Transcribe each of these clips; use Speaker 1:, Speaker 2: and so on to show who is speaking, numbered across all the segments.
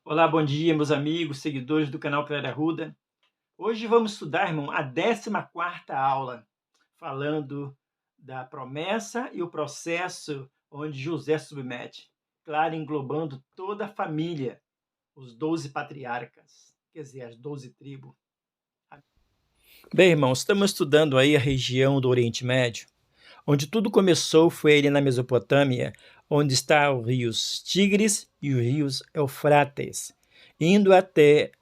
Speaker 1: Olá, bom dia, meus amigos, seguidores do canal Clara Arruda. Hoje vamos estudar, irmão, a 14ª aula, falando da promessa e o processo onde José submete. Claro, englobando toda a família, os 12 patriarcas, quer dizer, as 12 tribos. Bem, irmãos, estamos estudando aí a região do Oriente Médio, onde tudo começou foi ali na Mesopotâmia, onde estão os rios Tigres e os rios Eufrates, indo até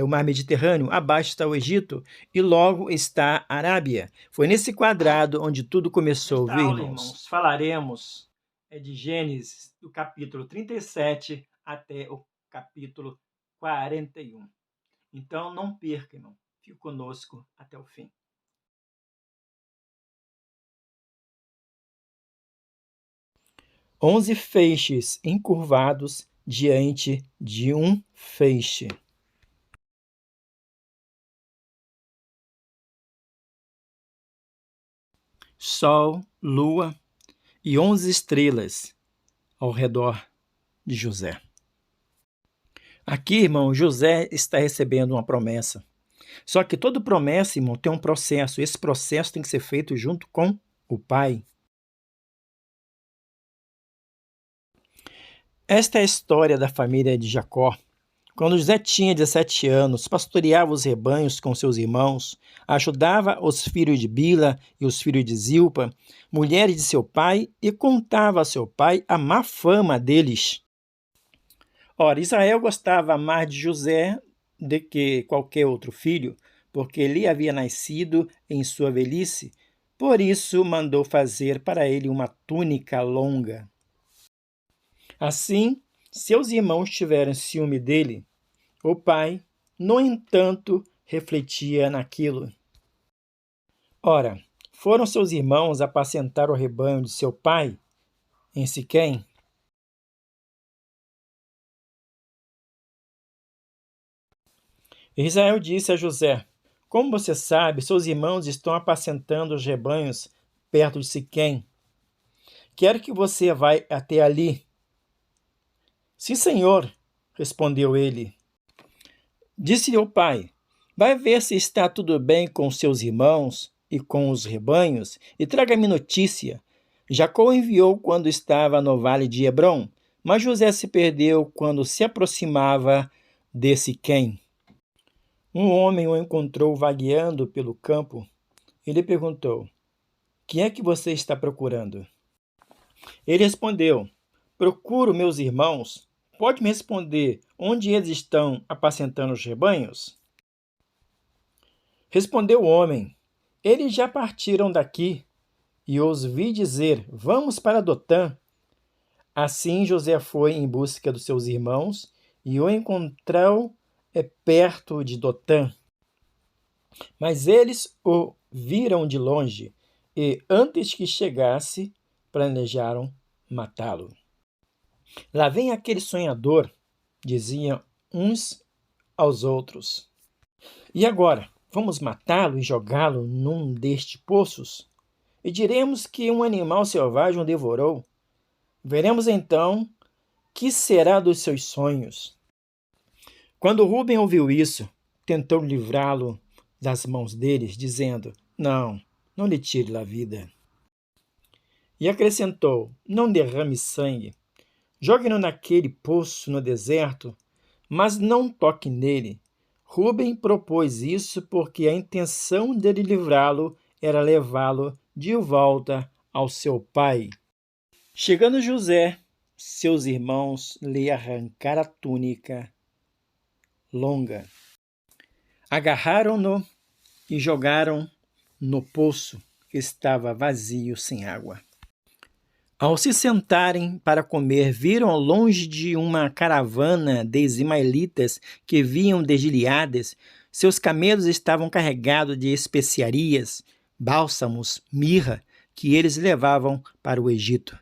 Speaker 1: o Mar Mediterrâneo, abaixo está o Egito e logo está a Arábia. Foi nesse quadrado onde tudo começou, viu, irmãos? Irmãos, falaremos de Gênesis, do capítulo 37 até o capítulo 41. Então, não perca, irmão. Fique conosco até o fim. Onze feixes encurvados diante de um feixe. Sol, lua e 11 estrelas ao redor de José. Aqui, irmão, José está recebendo uma promessa. Só que toda promessa, irmão, tem um processo. Esse processo tem que ser feito junto com o pai. Esta é a história da família de Jacó. Quando José tinha 17 anos, pastoreava os rebanhos com seus irmãos, ajudava os filhos de Bila e os filhos de Zilpa, mulheres de seu pai, e contava a seu pai a má fama deles. Ora, Israel gostava mais de José do que qualquer outro filho, porque ele havia nascido em sua velhice, por isso mandou fazer para ele uma túnica longa. Assim, seus irmãos tiveram ciúme dele. O pai, no entanto, refletia naquilo. Ora, foram seus irmãos apacentar o rebanho de seu pai em Siquém? Israel disse a José: Como você sabe, seus irmãos estão apacentando os rebanhos perto de Siquém. Quero que você vá até ali. Sim, senhor, respondeu ele. Disse-lhe o pai: Vai ver se está tudo bem com seus irmãos e com os rebanhos, e traga-me notícia. Jacó enviou quando estava no vale de Hebrom, mas José se perdeu quando se aproximava de Siquém. Um homem o encontrou vagueando pelo campo. Ele perguntou: Quem é que você está procurando? Ele respondeu: Procuro meus irmãos. Pode me responder onde eles estão apacentando os rebanhos? Respondeu o homem: Eles já partiram daqui, e os vi dizer: Vamos para Dotã. Assim José foi em busca dos seus irmãos e o encontrou perto de Dotã. Mas eles o viram de longe e, antes que chegasse, planejaram matá-lo. Lá vem aquele sonhador, diziam uns aos outros. E agora, vamos matá-lo e jogá-lo num destes poços? E diremos que um animal selvagem o devorou. Veremos então que será dos seus sonhos. Quando Rúben ouviu isso, tentou livrá-lo das mãos deles, dizendo: Não lhe tire a vida. E acrescentou: Não derrame sangue. Jogue-no naquele poço no deserto, mas não toque nele. Rúben propôs isso porque a intenção dele livrá-lo era levá-lo de volta ao seu pai. Chegando José, seus irmãos lhe arrancaram a túnica longa. Agarraram-no e jogaram no poço, que estava vazio, sem água. Ao se sentarem para comer, viram ao longe de uma caravana de ismaelitas que vinham de Gileade. Seus camelos estavam carregados de especiarias, bálsamos, mirra, que eles levavam para o Egito.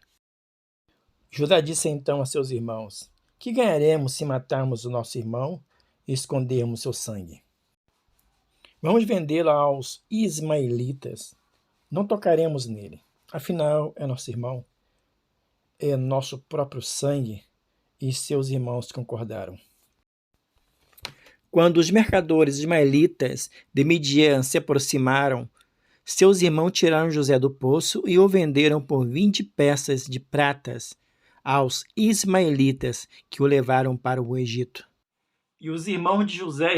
Speaker 1: Judá disse então a seus irmãos: Que ganharemos se matarmos o nosso irmão e escondermos seu sangue? Vamos vendê-lo aos ismaelitas. Não tocaremos nele. Afinal, é nosso irmão. É nosso próprio sangue. E seus irmãos concordaram. Quando os mercadores ismaelitas de Midian se aproximaram, seus irmãos tiraram José do poço e o venderam por 20 peças de pratas aos ismaelitas que o levaram para o Egito. E os irmãos de José,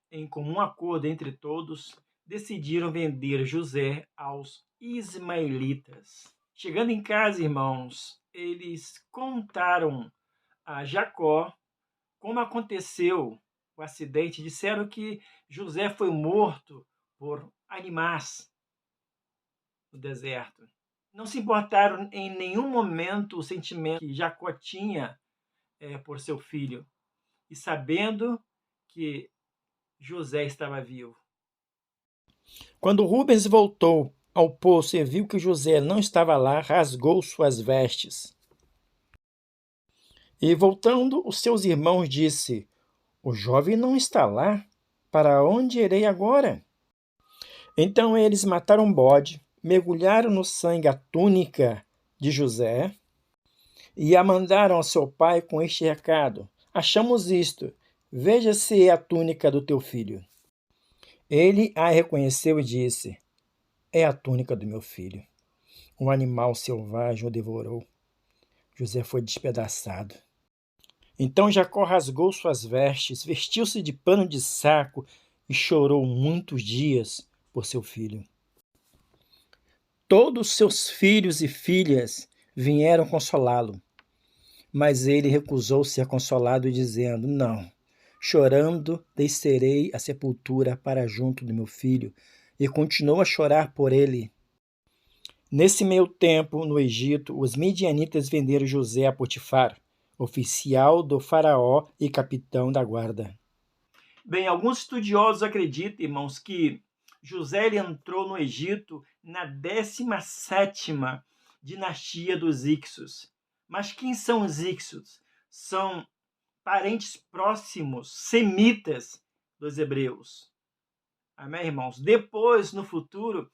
Speaker 1: em comum acordo entre todos, decidiram vender José aos ismaelitas. Chegando em casa, irmãos, eles contaram a Jacó como aconteceu o acidente. Disseram que José foi morto por animais no deserto. Não se importaram em nenhum momento o sentimento que Jacó tinha por seu filho, e sabendo que José estava vivo. Quando Rubens voltou ao poço e viu que José não estava lá, rasgou suas vestes. E voltando os seus irmãos, disse: o jovem não está lá. Para onde irei agora? Então eles mataram um bode, mergulharam no sangue a túnica de José e a mandaram ao seu pai com este recado: achamos isto, veja se é a túnica do teu filho. Ele a reconheceu e disse: é a túnica do meu filho. Um animal selvagem o devorou. José foi despedaçado. Então Jacó rasgou suas vestes, vestiu-se de pano de saco e chorou muitos dias por seu filho. Todos seus filhos e filhas vieram consolá-lo, mas ele recusou ser consolado, dizendo: não, chorando descerei a sepultura para junto do meu filho, e continuou a chorar por ele. Nesse meio tempo, no Egito, os midianitas venderam José a Potifar, oficial do faraó e capitão da guarda. Bem, alguns estudiosos acreditam, irmãos, que José ele entrou no Egito na 17ª dinastia dos Ixos. Mas quem são os Ixos? São parentes próximos, semitas dos hebreus. Amém, irmãos? Depois, no futuro,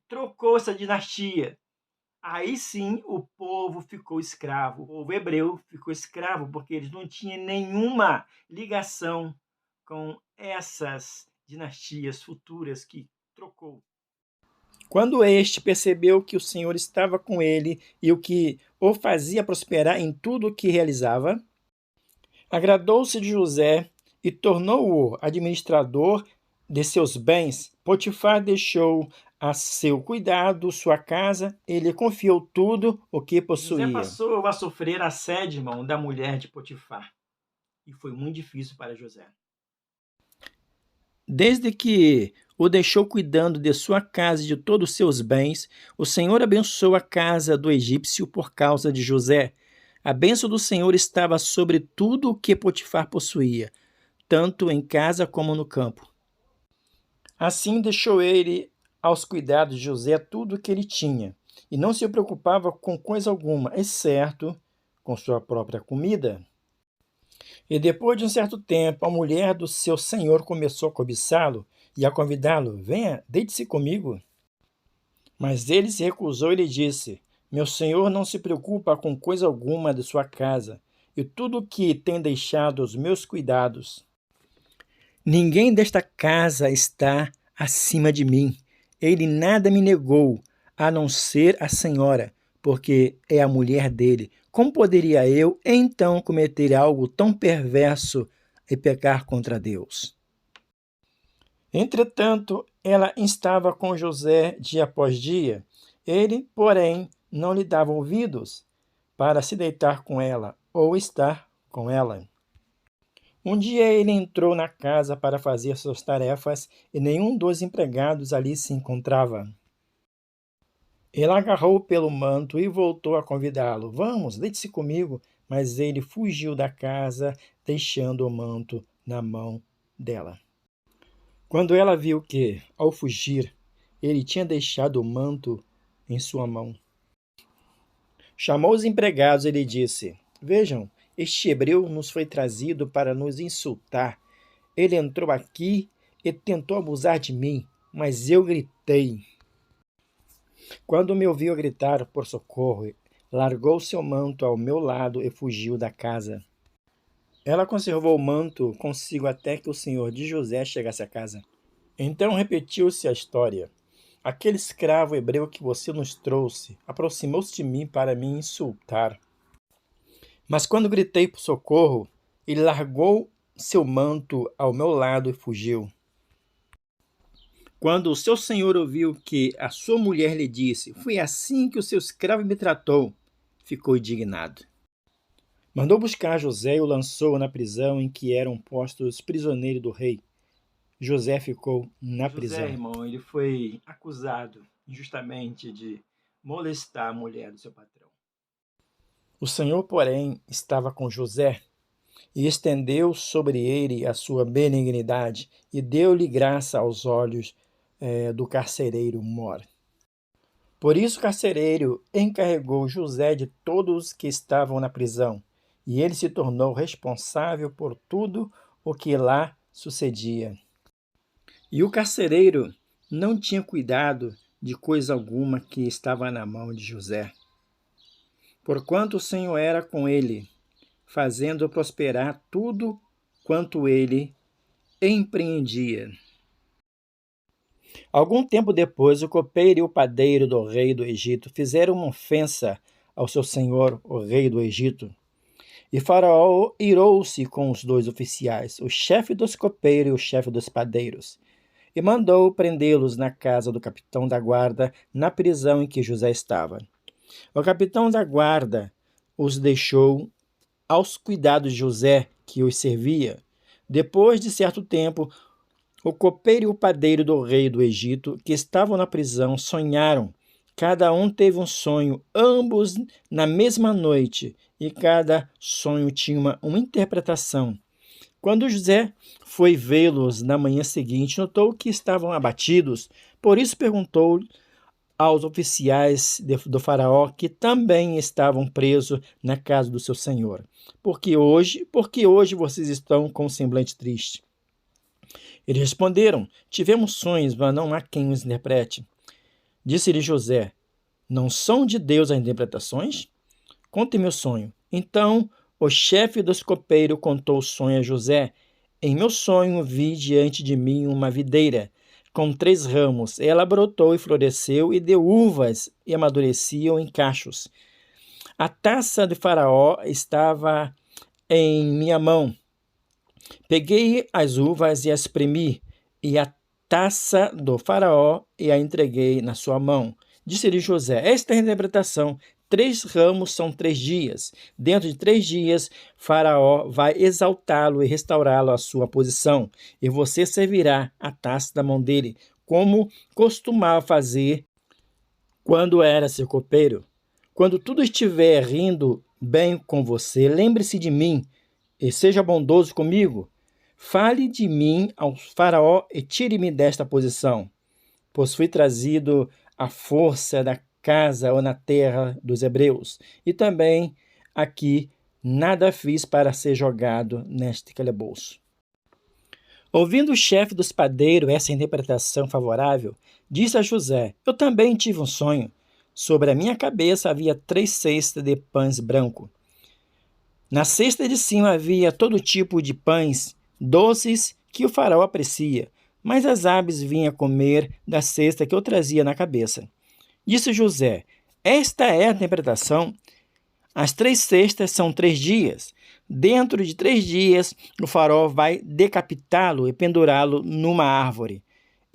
Speaker 1: trocou essa dinastia. Aí sim o povo ficou escravo. O povo hebreu ficou escravo porque eles não tinham nenhuma ligação com essas dinastias futuras que trocou. Quando este percebeu que o Senhor estava com ele e o que o fazia prosperar em tudo o que realizava, agradou-se de José e tornou-o administrador de seus bens. Potifar deixou a seu cuidado sua casa, ele confiou tudo o que possuía. José passou a sofrer assédio, irmão, da mulher de Potifar. E foi muito difícil para José. Desde que o deixou cuidando de sua casa e de todos os seus bens, o Senhor abençoou a casa do egípcio por causa de José. A bênção do Senhor estava sobre tudo o que Potifar possuía, tanto em casa como no campo. Assim deixou ele aos cuidados de José tudo o que ele tinha, e não se preocupava com coisa alguma, exceto com sua própria comida. E depois de um certo tempo, a mulher do seu senhor começou a cobiçá-lo e a convidá-lo: venha, deite-se comigo. Mas ele se recusou e lhe disse: meu senhor não se preocupa com coisa alguma de sua casa, e tudo o que tem deixado aos meus cuidados. Ninguém desta casa está acima de mim. Ele nada me negou, a não ser a senhora, porque é a mulher dele. Como poderia eu, então, cometer algo tão perverso e pecar contra Deus? Entretanto, ela estava com José dia após dia. Ele, porém, não lhe dava ouvidos para se deitar com ela ou estar com ela. Um dia ele entrou na casa para fazer suas tarefas e nenhum dos empregados ali se encontrava. Ele agarrou pelo manto e voltou a convidá-lo. Vamos, deite-se comigo. Mas ele fugiu da casa, deixando o manto na mão dela. Quando ela viu que, ao fugir, ele tinha deixado o manto em sua mão, chamou os empregados e lhe disse: vejam, este hebreu nos foi trazido para nos insultar. Ele entrou aqui e tentou abusar de mim, mas eu gritei. Quando me ouviu gritar por socorro, largou seu manto ao meu lado e fugiu da casa. Ela conservou o manto consigo até que o senhor de José chegasse a casa. Então repetiu-se a história. Aquele escravo hebreu que você nos trouxe aproximou-se de mim para me insultar. Mas quando gritei por socorro, ele largou seu manto ao meu lado e fugiu. Quando o seu senhor ouviu que a sua mulher lhe disse: "Foi assim que o seu escravo me tratou", ficou indignado. Mandou buscar José e o lançou na prisão em que eram postos prisioneiros do rei. José ficou na prisão. José, irmão, ele foi acusado injustamente de molestar a mulher do seu patrão. O Senhor, porém, estava com José e estendeu sobre ele a sua benignidade e deu-lhe graça aos olhos do carcereiro mor. Por isso o carcereiro encarregou José de todos que estavam na prisão, e ele se tornou responsável por tudo o que lá sucedia. E o carcereiro não tinha cuidado de coisa alguma que estava na mão de José, porquanto o Senhor era com ele, fazendo prosperar tudo quanto ele empreendia. Algum tempo depois, o copeiro e o padeiro do rei do Egito fizeram uma ofensa ao seu senhor, o rei do Egito. E Faraó irou-se com os dois oficiais, o chefe dos copeiros e o chefe dos padeiros, e mandou prendê-los na casa do capitão da guarda, na prisão em que José estava. O capitão da guarda os deixou aos cuidados de José, que os servia. Depois de certo tempo, o copeiro e o padeiro do rei do Egito, que estavam na prisão, sonharam. Cada um teve um sonho, ambos na mesma noite, e cada sonho tinha uma interpretação. Quando José foi vê-los na manhã seguinte, notou que estavam abatidos, por isso perguntou aos oficiais do faraó, que também estavam presos na casa do seu senhor: Porque hoje vocês estão com um semblante triste? Eles responderam: Tivemos sonhos, mas não há quem os interprete. Disse-lhe José: Não são de Deus as interpretações? Conte-me o sonho. Então o chefe dos copeiros contou o sonho a José. Em meu sonho vi diante de mim uma videira com 3 ramos. Ela brotou e floresceu e deu uvas e amadureciam em cachos. A taça de Faraó estava em minha mão. Peguei as uvas e as espremi, e a taça do Faraó e a entreguei na sua mão. Disse-lhe José: Esta é a interpretação. 3 ramos são 3 dias. Dentro de 3 dias, Faraó vai exaltá-lo e restaurá-lo à sua posição, e você servirá a taça da mão dele, como costumava fazer quando era seu copeiro. Quando tudo estiver rindo bem com você, lembre-se de mim e seja bondoso comigo. Fale de mim ao faraó e tire-me desta posição, pois fui trazido à força da casa ou na terra dos hebreus, e também aqui nada fiz para ser jogado neste calabouço. Ouvindo o chefe dos padeiros essa interpretação favorável, disse a José: Eu também tive um sonho. Sobre a minha cabeça havia 3 cestas de pães brancos. Na cesta de cima havia todo tipo de pães doces que o faraó aprecia, mas as aves vinham comer da cesta que eu trazia na cabeça. Disse José: Esta é a interpretação. As 3 cestas são 3 dias. Dentro de 3 dias, o faraó vai decapitá-lo e pendurá-lo numa árvore,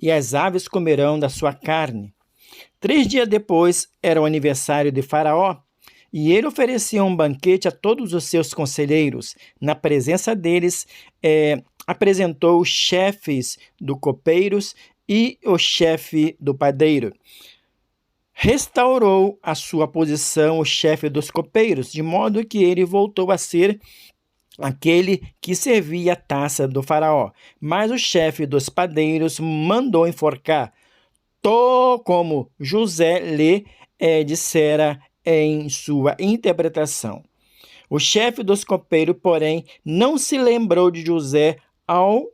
Speaker 1: e as aves comerão da sua carne. 3 dias depois era o aniversário de Faraó, e ele oferecia um banquete a todos os seus conselheiros. Na presença deles, apresentou os chefes do copeiros e o chefe do padeiro. Restaurou a sua posição o chefe dos copeiros, de modo que ele voltou a ser aquele que servia a taça do faraó. Mas o chefe dos padeiros mandou enforcar, como José lhe dissera em sua interpretação. O chefe dos copeiros, porém, não se lembrou de José, ao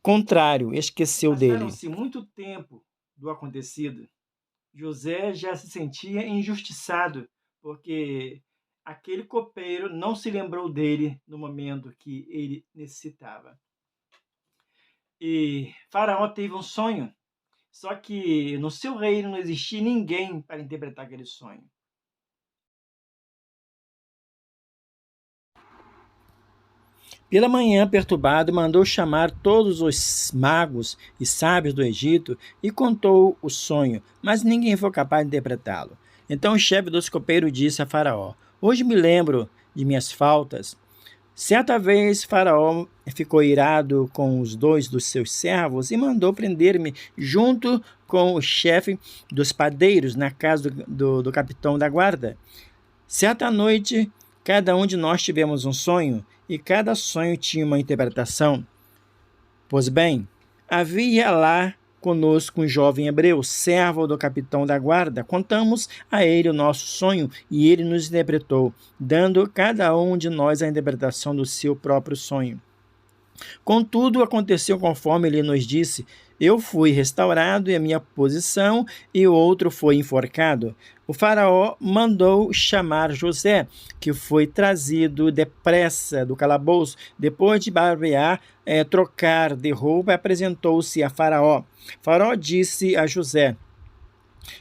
Speaker 1: contrário, esqueceu dele. Passaram-se muito tempo do acontecido. José já se sentia injustiçado, porque aquele copeiro não se lembrou dele no momento que ele necessitava. E Faraó teve um sonho, só que no seu reino não existia ninguém para interpretar aquele sonho. Pela manhã, perturbado, mandou chamar todos os magos e sábios do Egito e contou o sonho, mas ninguém foi capaz de interpretá-lo. Então o chefe dos copeiros disse a Faraó: Hoje me lembro de minhas faltas. Certa vez, Faraó ficou irado com os dois dos seus servos e mandou prender-me junto com o chefe dos padeiros na casa do capitão da guarda. Certa noite, cada um de nós tivemos um sonho e cada sonho tinha uma interpretação. Pois bem, havia lá conosco um jovem hebreu, servo do capitão da guarda. Contamos a ele o nosso sonho e ele nos interpretou, dando cada um de nós a interpretação do seu próprio sonho. Contudo, aconteceu conforme ele nos disse. Eu fui restaurado em a minha posição e o outro foi enforcado. O faraó mandou chamar José, que foi trazido depressa do calabouço. Depois de barbear, trocar de roupa, apresentou-se a Faraó. Faraó disse a José: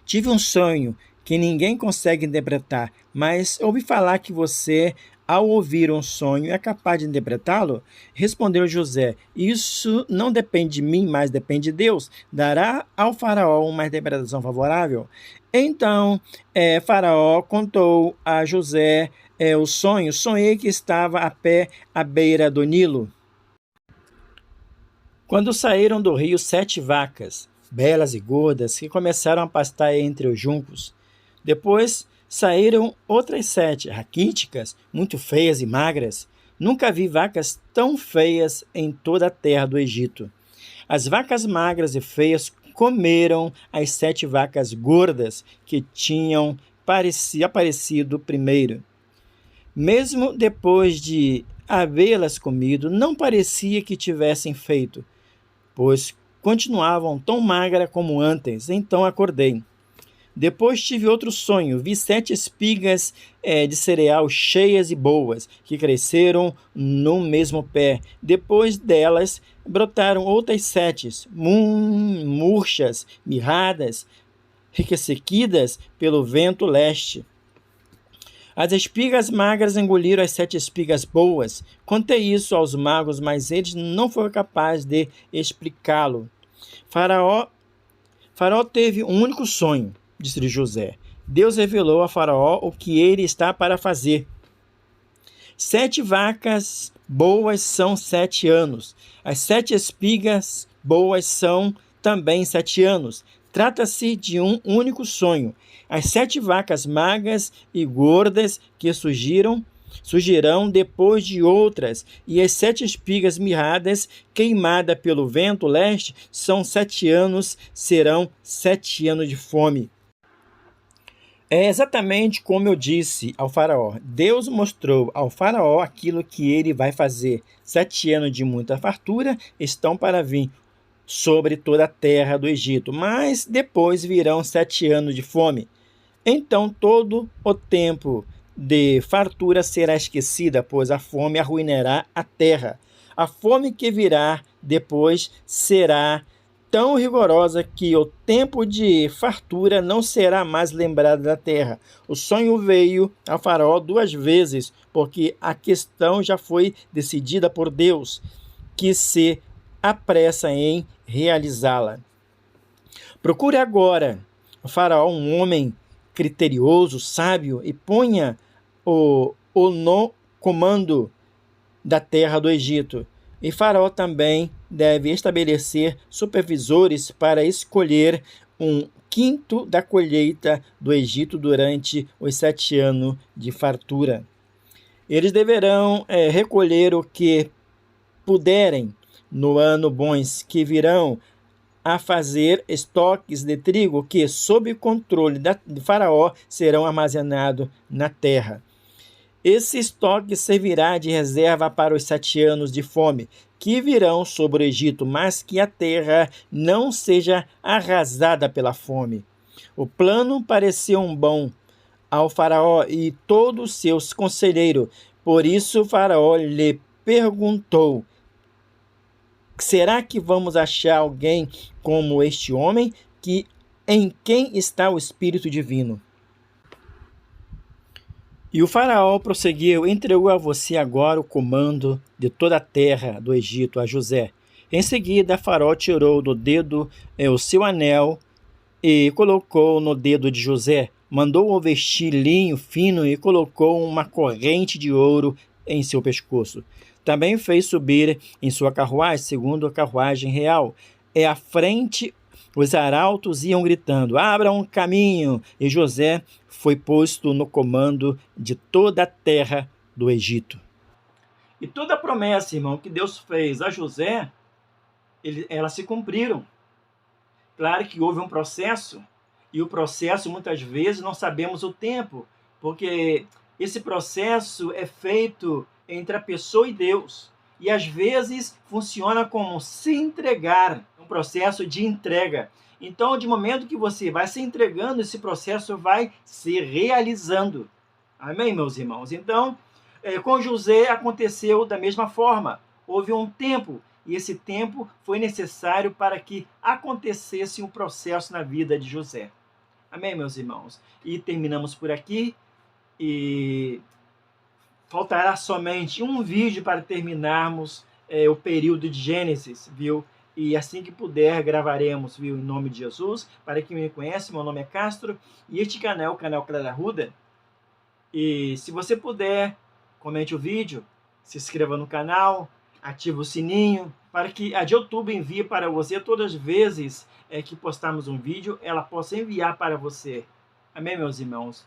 Speaker 1: Tive um sonho que ninguém consegue interpretar, mas ouvi falar que você, ao ouvir um sonho, é capaz de interpretá-lo? Respondeu José: Isso não depende de mim, mas depende de Deus. Dará ao faraó uma interpretação favorável. Então, Faraó contou a José o sonho. Sonhei que estava a pé à beira do Nilo. Quando saíram do rio 7 vacas, belas e gordas, que começaram a pastar entre os juncos. Depois saíram outras 7, raquíticas, muito feias e magras. Nunca vi vacas tão feias em toda a terra do Egito. As vacas magras e feias comeram as 7 vacas gordas que tinham aparecido primeiro. Mesmo depois de havê-las comido, não parecia que tivessem feito, pois continuavam tão magras como antes. Então acordei. Depois tive outro sonho. Vi 7 espigas de cereal cheias e boas, que cresceram no mesmo pé. Depois delas brotaram outras 7, murchas, mirradas, ressequidas pelo vento leste. As espigas magras engoliram as 7 espigas boas. Contei isso aos magos, mas eles não foram capazes de explicá-lo. Faraó teve um único sonho, disse José. Deus revelou a Faraó o que ele está para fazer. 7 vacas boas são 7 anos. As 7 espigas boas são também 7 anos. Trata-se de um único sonho. As 7 vacas magras e gordas que surgirão depois de outras, e as 7 espigas mirradas queimadas pelo vento leste são 7 anos, serão 7 anos de fome. É exatamente como eu disse ao faraó. Deus mostrou ao faraó aquilo que ele vai fazer. 7 anos de muita fartura estão para vir sobre toda a terra do Egito, mas depois virão 7 anos de fome. Então todo o tempo de fartura será esquecida, pois a fome arruinará a terra. A fome que virá depois será tão rigorosa que o tempo de fartura não será mais lembrado da terra. O sonho veio ao faraó 2 vezes, porque a questão já foi decidida por Deus, que se apressa em realizá-la. Procure agora, o faraó, um homem criterioso, sábio, e ponha-o no comando da terra do Egito. E Faraó também deve estabelecer supervisores para escolher 1/5 da colheita do Egito durante os 7 anos de fartura. Eles deverão recolher o que puderem no ano bons, que virão a fazer estoques de trigo que, sob controle de Faraó, serão armazenados na terra. Esse estoque servirá de reserva para os 7 anos de fome que virão sobre o Egito, mas que a terra não seja arrasada pela fome. O plano pareceu bom ao faraó e todos os seus conselheiros. Por isso o faraó lhe perguntou: será que vamos achar alguém como este homem, em quem está o Espírito Divino? E o faraó prosseguiu: entregou a você agora o comando de toda a terra do Egito a José. Em seguida, faraó tirou do dedo o seu anel e colocou no dedo de José. Mandou-o vestir linho fino e colocou uma corrente de ouro em seu pescoço. Também fez subir em sua carruagem, segundo a carruagem real. À frente, os arautos iam gritando: abra um caminho! E José foi posto no comando de toda a terra do Egito. E toda a promessa, irmão, que Deus fez a José, elas se cumpriram. Claro que houve um processo, e o processo muitas vezes não sabemos o tempo, porque esse processo é feito entre a pessoa e Deus. E às vezes funciona como se entregar, um processo de entrega. Então, de momento que você vai se entregando, esse processo vai se realizando. Amém, meus irmãos? Então, com José aconteceu da mesma forma. Houve um tempo, e esse tempo foi necessário para que acontecesse um processo na vida de José. Amém, meus irmãos? E terminamos por aqui, e faltará somente um vídeo para terminarmos o período de Gênesis, viu? E assim que puder, gravaremos, viu? Em nome de Jesus. Para quem me conhece, meu nome é Castro, e este canal é o canal Clara Ruda. E se você puder, comente o vídeo, se inscreva no canal, ative o sininho, para que a de YouTube envie para você todas as vezes que postarmos um vídeo, ela possa enviar para você. Amém, meus irmãos?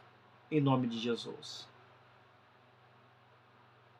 Speaker 1: Em nome de Jesus.